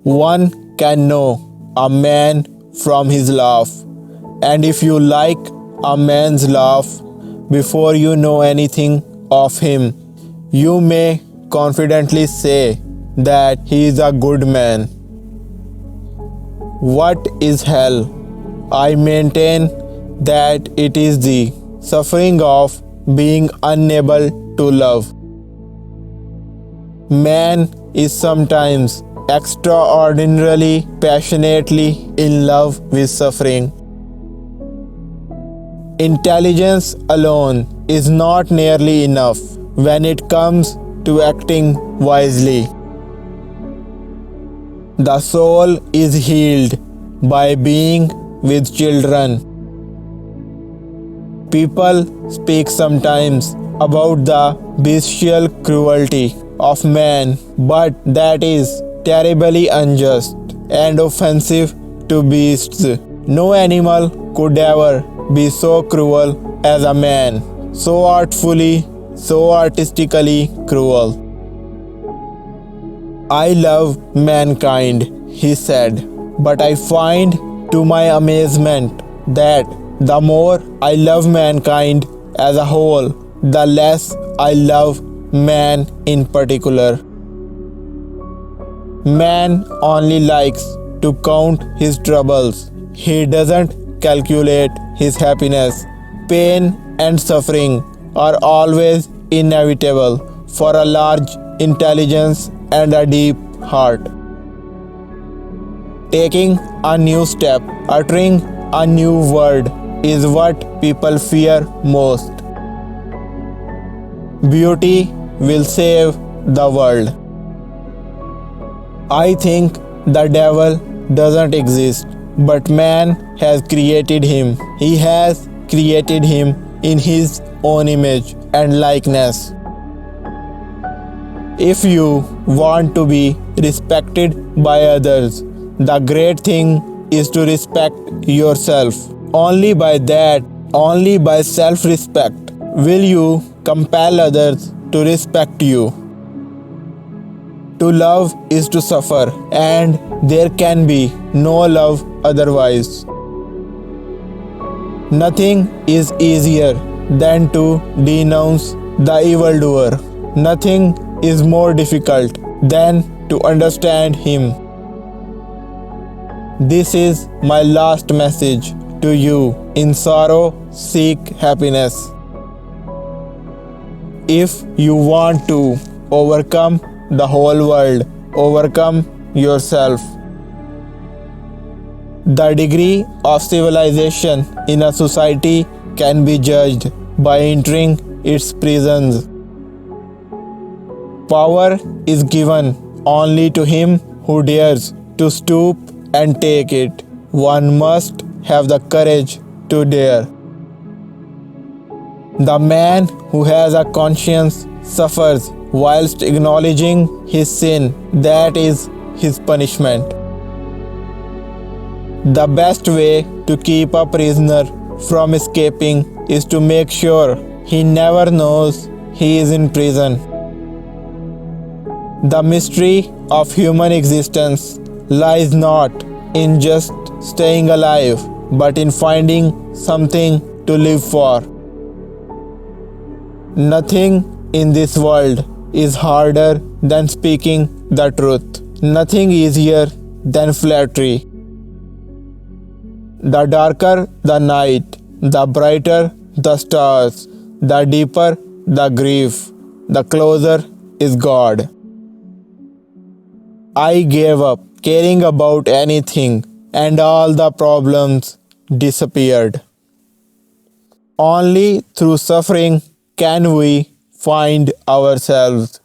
One can know a man from his laugh, and if you like a man's laugh before you know anything of him, you may confidently say that he is a good man. What is hell? I maintain that it is the suffering of being unable to love. Man is sometimes extraordinarily passionately in love with suffering. Intelligence alone is not nearly enough when it comes to acting wisely. The soul is healed by being with children. People speak sometimes about the bestial cruelty of man, but that is terribly unjust and offensive to beasts. No animal could ever be so cruel as a man, so artfully, so artistically cruel. I love mankind, he said, but I find to my amazement that the more I love mankind as a whole, the less I love man in particular. Man only likes to count his troubles. He doesn't calculate his happiness. Pain and suffering are always inevitable for a large intelligence and a deep heart. Taking a new step, uttering a new word is what people fear most. Beauty will save the world. I think the devil doesn't exist, but man has created him. He has created him in his own image and likeness. If you want to be respected by others, the great thing is to respect yourself. Only by that, only by self-respect, will you compel others to respect you. To love is to suffer, and there can be no love otherwise. Nothing is easier than to denounce the evildoer. Nothing is more difficult than to understand him. This is my last message to you. In sorrow, seek happiness. If you want to overcome the whole world, overcome yourself. The degree of civilization in a society can be judged by entering its prisons. Power is given only to him who dares to stoop and take it. One must have the courage to dare. The man who has a conscience suffers whilst acknowledging his sin. That is his punishment. The best way to keep a prisoner from escaping is to make sure he never knows he is in prison. The mystery of human existence lies not in just staying alive, but in finding something to live for. Nothing in this world is harder than speaking the truth. Nothing easier than flattery. The darker the night, the brighter the stars, the deeper the grief, the closer is God. I gave up caring about anything, and all the problems disappeared. Only through suffering can we find ourselves.